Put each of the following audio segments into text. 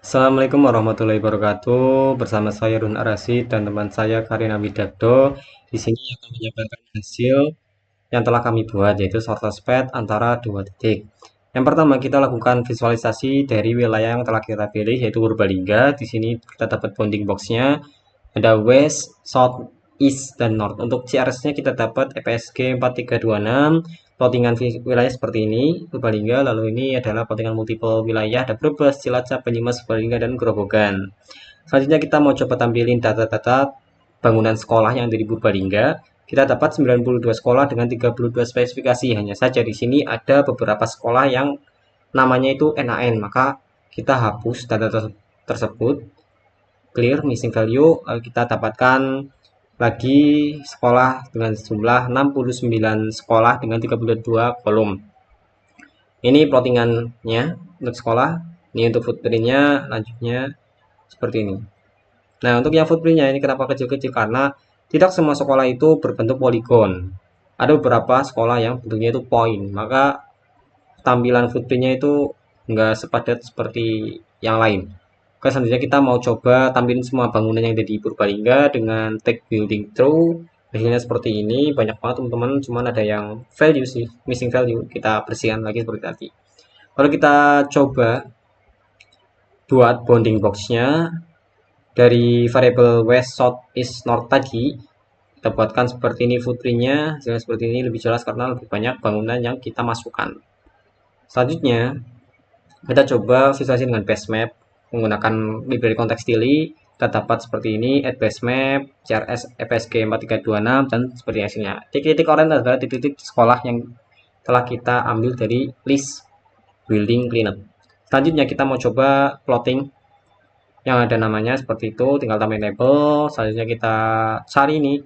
Assalamualaikum warahmatullahi wabarakatuh. Bersama saya Run Arasi dan teman saya Karina Widagdo. Di sini akan menyampaikan hasil yang telah kami buat, yaitu shortest path antara dua titik. Yang pertama, kita lakukan visualisasi dari wilayah yang telah kita pilih, yaitu Purbalingga. Di sini kita dapat bounding box-nya. Ada west, south, east, dan north. Untuk CRS-nya kita dapat EPSG 4326. Plottingan wilayah seperti ini, Purbalingga. Lalu ini adalah plottingan multiple wilayah, ada Brebes, Cilacap, Banyumas, Purbalingga, dan Grobogan. Selanjutnya kita mau coba tampilin data-data bangunan sekolah yang ada di Purbalingga. Kita dapat 92 sekolah dengan 32 spesifikasi. Hanya saja di sini ada beberapa sekolah yang namanya itu NaN, maka kita hapus data tersebut, clear missing value. Kita dapatkan lagi sekolah dengan jumlah 69 sekolah dengan 32 kolom. Ini plottingannya untuk sekolah. Ini untuk footprintnya, lanjutnya seperti ini. Nah, untuk yang footprintnya ini kenapa kecil-kecil? Karena tidak semua sekolah itu berbentuk poligon. Ada beberapa sekolah yang bentuknya itu poin. Maka tampilan footprintnya itu nggak sepadat seperti yang lain. Oke, selanjutnya kita mau coba tampilin semua bangunan yang ada di Purbalingga dengan tag building through. Hasilnya seperti ini, banyak banget teman-teman, cuman ada yang value sih, missing value. Kita bersihkan lagi seperti tadi. Kalau kita coba buat bounding box-nya dari variabel west, south, east, north tadi, kita buatkan seperti ini footprintnya, hasilnya seperti ini lebih jelas karena lebih banyak bangunan yang kita masukkan. Selanjutnya, kita coba visualisasi dengan base map menggunakan library context tili. Kita dapat seperti ini, add base map, CRS EPSG 4326, dan seperti hasilnya. Titik-titik oranye adalah titik-titik sekolah yang telah kita ambil dari list building cleanup. Selanjutnya kita mau coba plotting yang ada namanya seperti itu, tinggal tambahin label. Selanjutnya kita cari ini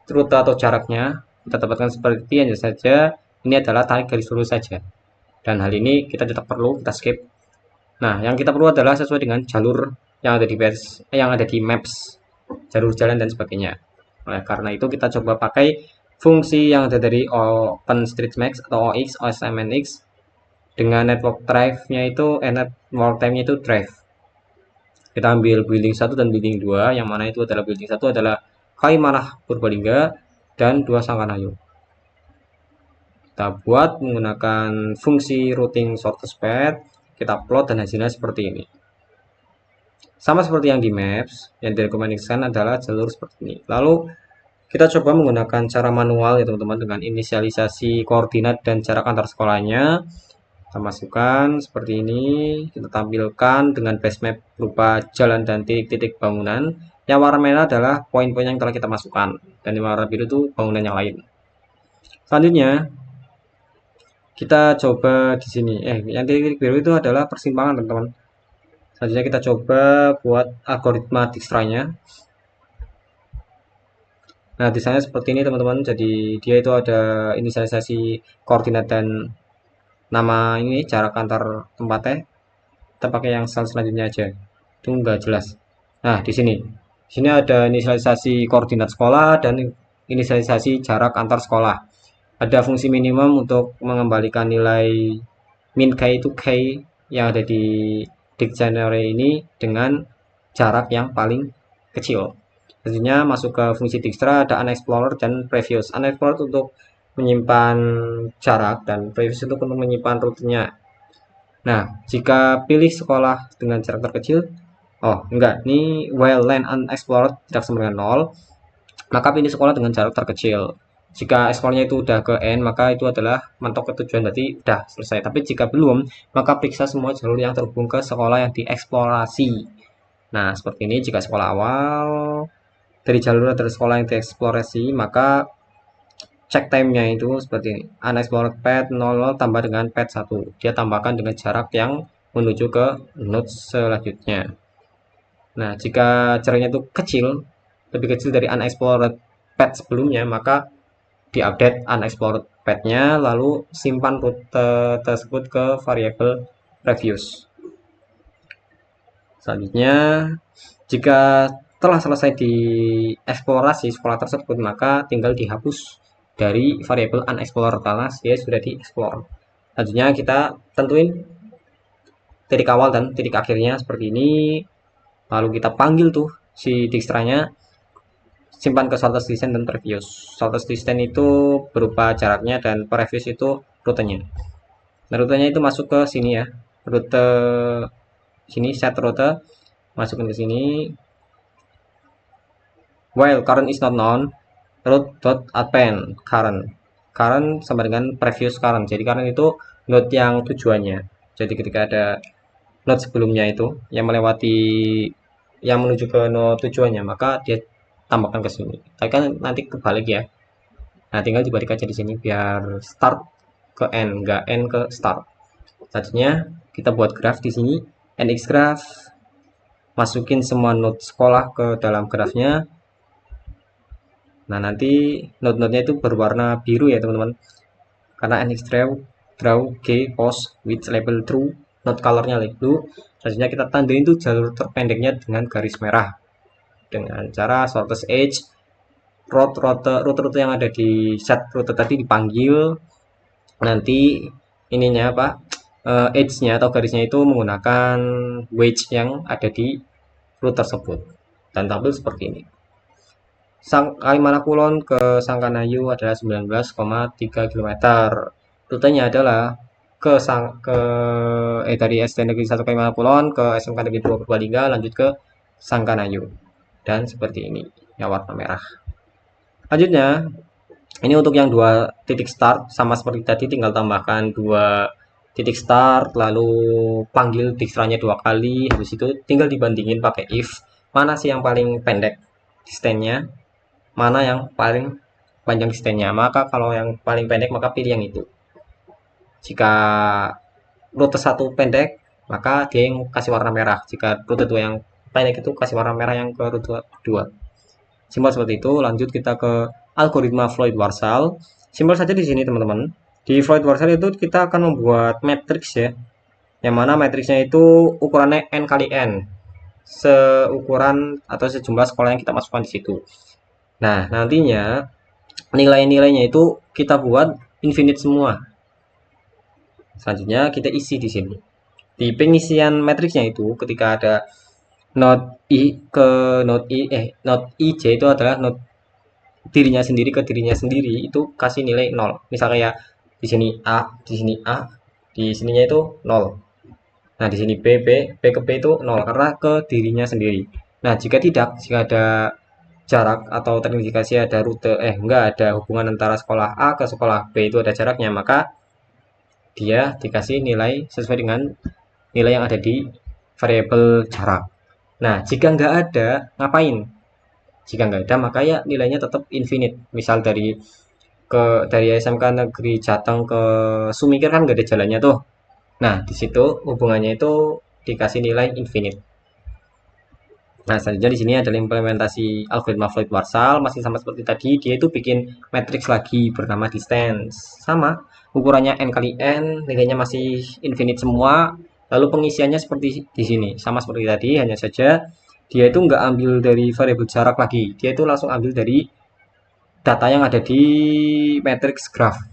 rute atau jaraknya, kita dapatkan seperti ini saja. Ini adalah tarik garis lurus saja, dan hal ini kita tidak perlu, kita skip. Nah, yang kita perlu adalah sesuai dengan jalur yang ada di maps, jalur jalan dan sebagainya. Oleh karena itu kita coba pakai fungsi yang ada dari OpenStreetMap atau OX, OSMNX dengan network drive-nya itu network time-nya itu drive. Kita ambil building 1 dan building 2, yang mana itu adalah building 1 adalah Kalimanah Purbalingga dan 2 Sangkanayo. Kita buat menggunakan fungsi routing shortest path, kita plot dan hasilnya seperti ini. Sama seperti yang di maps, yang direkomendasikan adalah jalur seperti ini. Lalu kita coba menggunakan cara manual ya teman-teman, dengan inisialisasi koordinat dan jarak antar sekolahnya. Kita masukkan seperti ini, kita tampilkan dengan base map berupa jalan dan titik-titik bangunan. Yang warna merah adalah poin-poin yang telah kita masukkan, dan yang warna biru itu bangunan yang lain. Selanjutnya kita coba di sini, yang titik-titik biru itu adalah persimpangan teman-teman. Selanjutnya kita coba buat algoritma Dijkstra-nya. Nah, desainnya seperti ini teman-teman. Jadi dia itu ada inisialisasi koordinat dan nama ini jarak antar tempatnya. Kita pakai yang selanjutnya aja. Itu enggak jelas. Nah, di sini. Di sini ada inisialisasi koordinat sekolah dan inisialisasi jarak antar sekolah. Ada fungsi minimum untuk mengembalikan nilai min k itu k yang ada di dictionary ini dengan jarak yang paling kecil. Selanjutnya masuk ke fungsi Dijkstra, ada unexplored dan previous. Unexplored untuk menyimpan jarak dan previous untuk menyimpan rutenya. Nah, jika pilih sekolah dengan jarak terkecil, enggak, ini while land unexplored tidak sama dengan 0, maka pilih sekolah dengan jarak terkecil. Jika explore-nya itu udah ke N, maka itu adalah mentok ke tujuan, berarti udah selesai. Tapi jika belum, maka periksa semua jalur yang terhubung ke sekolah yang dieksplorasi. Nah, seperti ini jika sekolah awal dari jalur dari sekolah yang dieksplorasi, maka check time-nya itu seperti ini. Unexplored path 00 tambah dengan path 1. Dia tambahkan dengan jarak yang menuju ke node selanjutnya. Nah, jika jaraknya itu kecil, lebih kecil dari unexplored path sebelumnya, maka diupdate unexplored path-nya, lalu simpan rute tersebut ke variabel previous. Selanjutnya, jika telah selesai dieksplorasi sekolah tersebut, maka tinggal dihapus dari variabel unexplored karena dia sudah dieksplor. Selanjutnya kita tentuin titik awal dan titik akhirnya seperti ini. Lalu kita panggil tuh si Dijkstranya, simpan ke shortest distance dan previous. Shortest distance itu berupa jaraknya dan previous itu rutenya. Nah, rutenya itu masuk ke sini ya. Rute sini, set rute, masukin ke sini. While current is not known, route dot append current. Current sama dengan previous current. Jadi current itu node yang tujuannya. Jadi ketika ada node sebelumnya itu yang melewati, yang menuju ke node tujuannya, maka dia tambahkan ke sini. Tapi kan nanti kebalik ya. Nah, tinggal dibalik aja di sini biar start ke end, enggak end ke start. Selanjutnya kita buat graph di sini, nx graph, masukin semua node sekolah ke dalam graphnya. Nah, nanti node-nodenya itu berwarna biru ya teman-teman, karena nx draw g post with label true, node colornya blue. Selanjutnya kita tandain tuh jalur terpendeknya dengan garis merah dengan cara shortest edge. Rute yang ada di set rute tadi dipanggil, nanti ininya apa, edge-nya atau garisnya itu menggunakan wedge yang ada di rute tersebut dan tampil seperti ini. Kalimana Kulon ke Sangkanayu adalah 19,3 km. Rutenya adalah dari SD Negeri 1 Kalimana Kulon ke SMK Negeri 2 Purbalingga, lanjut ke Sangkanayu. Dan seperti ini, yang warna merah. Lanjutnya, ini untuk yang 2 titik start, sama seperti tadi, tinggal tambahkan 2 titik start, lalu panggil Dijkstranya 2 kali, habis itu tinggal dibandingin pakai if, mana sih yang paling pendek distance-nya, mana yang paling panjang distance-nya. Maka kalau yang paling pendek maka pilih yang itu. Jika rute 1 pendek, maka dia yang kasih warna merah. Jika rute 2 yang pendek itu kasih warna merah yang ke rute 2. Simpel seperti itu. Lanjut kita ke algoritma Floyd-Warshall. Simpel saja di sini teman-teman. Di Floyd-Warshall itu kita akan membuat matrix ya. Yang mana matriksnya itu ukurannya n kali n. Seukuran atau sejumlah sekolah yang kita masukkan di situ. Nah, nantinya nilai-nilainya itu kita buat infinite semua. Selanjutnya kita isi di sini. Di pengisian matriksnya itu ketika ada node i ke node ij itu adalah node dirinya sendiri ke dirinya sendiri, itu kasih nilai 0. Misalnya ya di sini A, di sini A, di sininya itu 0. Nah, di sini B ke B itu 0 karena ke dirinya sendiri. Nah, jika tidak, jika ada jarak atau terindikasi ada rute enggak ada hubungan antara sekolah A ke sekolah B itu ada jaraknya, maka dia dikasih nilai sesuai dengan nilai yang ada di variabel jarak. Nah, jika nggak ada, ngapain? Jika nggak ada, maka ya nilainya tetap infinite. Misal dari SMK Negeri Jateng ke Sumikir kan nggak ada jalannya tuh. Nah, di situ hubungannya itu dikasih nilai infinite. Nah, selanjutnya di sini adalah implementasi algoritma Floyd-Warshall, masih sama seperti tadi, dia itu bikin matriks lagi bernama distance. Sama, ukurannya n kali n, nilainya masih infinite semua, lalu pengisiannya seperti di sini, sama seperti tadi, hanya saja dia itu nggak ambil dari variabel jarak lagi, dia itu langsung ambil dari data yang ada di matrix graph.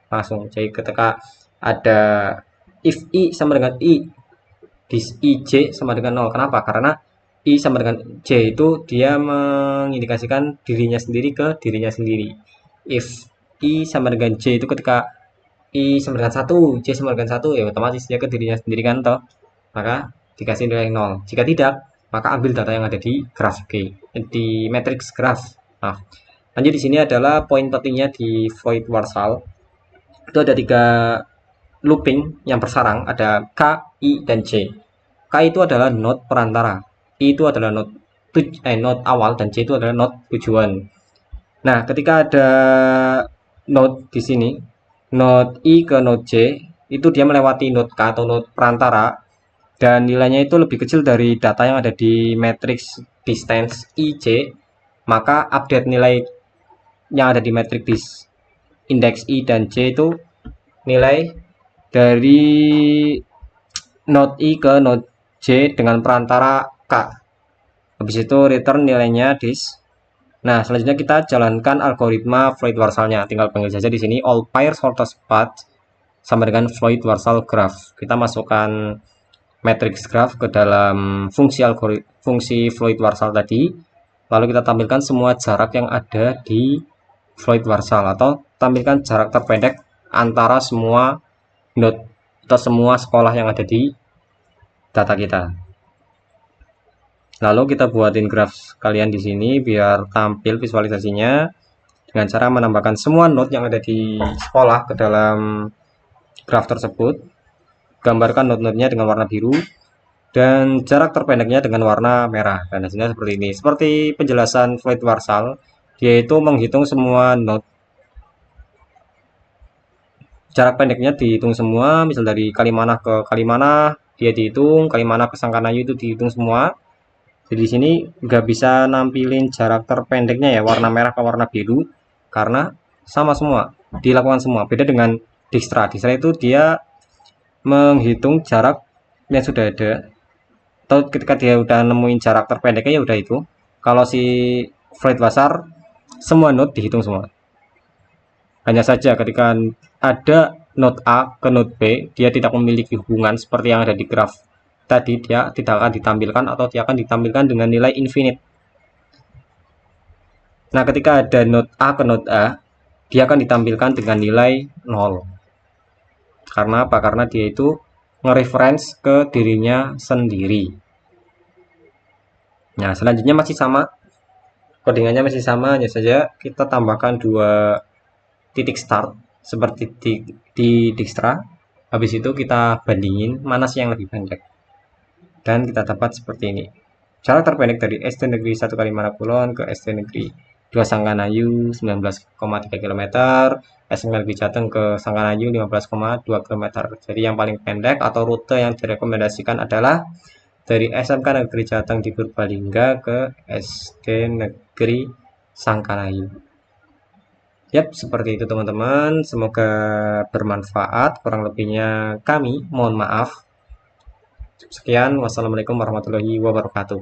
Langsung, jadi ketika ada if i sama dengan i, ij sama dengan 0. Kenapa? Karena I sama dengan J itu dia mengindikasikan dirinya sendiri ke dirinya sendiri. If I sama dengan J itu ketika I sama dengan 1, J sama dengan 1, ya otomatis dia ke dirinya sendiri kan toh. Maka dikasih nilai 0. Jika tidak, maka ambil data yang ada di graph G, di matrix graph. Nah, lanjut di sini adalah poin pentingnya di Floyd-Warshall. Itu ada 3 looping yang bersarang, ada K, I, dan J. K itu adalah node perantara, I itu adalah node awal, dan J itu adalah node tujuan. Nah, ketika ada node di sini, node I ke node J, itu dia melewati node K atau node perantara, dan nilainya itu lebih kecil dari data yang ada di matrix distance IJ, maka update nilai yang ada di matrix index I dan J itu nilai dari node I ke node J dengan perantara K. Habis itu return nilainya dis. Nah, selanjutnya kita jalankan algoritma Floyd-Warshall-nya. Tinggal panggil saja di sini all pair shortest path sama dengan Floyd-Warshall graph. Kita masukkan matrix graph ke dalam fungsi fluid Warshall tadi, lalu kita tampilkan semua jarak yang ada di fluid Warshall, atau tampilkan jarak terpendek antara semua node atau semua sekolah yang ada di data kita. Lalu kita buatin graph kalian di sini biar tampil visualisasinya dengan cara menambahkan semua node yang ada di sekolah ke dalam graph tersebut. Gambarkan node-nodenya dengan warna biru dan jarak terpendeknya dengan warna merah. Dan hasilnya seperti ini. Seperti penjelasan fluid Warshall, yaitu menghitung semua node. Jarak pendeknya dihitung semua, misal dari Kalimanah ke Kalimanah dia dihitung, Kalimanah ke Sangkanayu itu dihitung semua. Jadi di sini nggak bisa nampilin jarak terpendeknya ya, warna merah ke warna biru, karena sama semua, dilakukan semua. Beda dengan Dijkstra. Dijkstra itu dia menghitung jarak yang sudah ada, atau ketika dia udah nemuin jarak terpendeknya ya udah itu. Kalau si fluid Warshall semua node dihitung semua. Hanya saja ketika ada node A ke node B, dia tidak memiliki hubungan seperti yang ada di graph tadi, dia tidak akan ditampilkan atau dia akan ditampilkan dengan nilai infinite. Nah, ketika ada node A ke node A, dia akan ditampilkan dengan nilai 0. Karena apa? Karena dia itu nge-reference ke dirinya sendiri. Nah, selanjutnya masih sama. Codingannya masih sama, hanya saja kita tambahkan 2 titik start seperti di Dijkstra. Habis itu kita bandingin mana sih yang lebih pendek. Dan kita dapat seperti ini. Jarak terpendek dari SD Negeri 1 Kalimantan Kulon ke SD Negeri 2 Sangkanayu 19,3 km, SMK Negeri Jateng ke Sangkanayu 15,2 km. Jadi yang paling pendek atau rute yang direkomendasikan adalah dari SMK Negeri Jateng di Purbalingga ke SD Negeri Sangkanayu. Yap, seperti itu teman-teman. Semoga bermanfaat. Kurang lebihnya kami mohon maaf. Sekian, wassalamualaikum warahmatullahi wabarakatuh.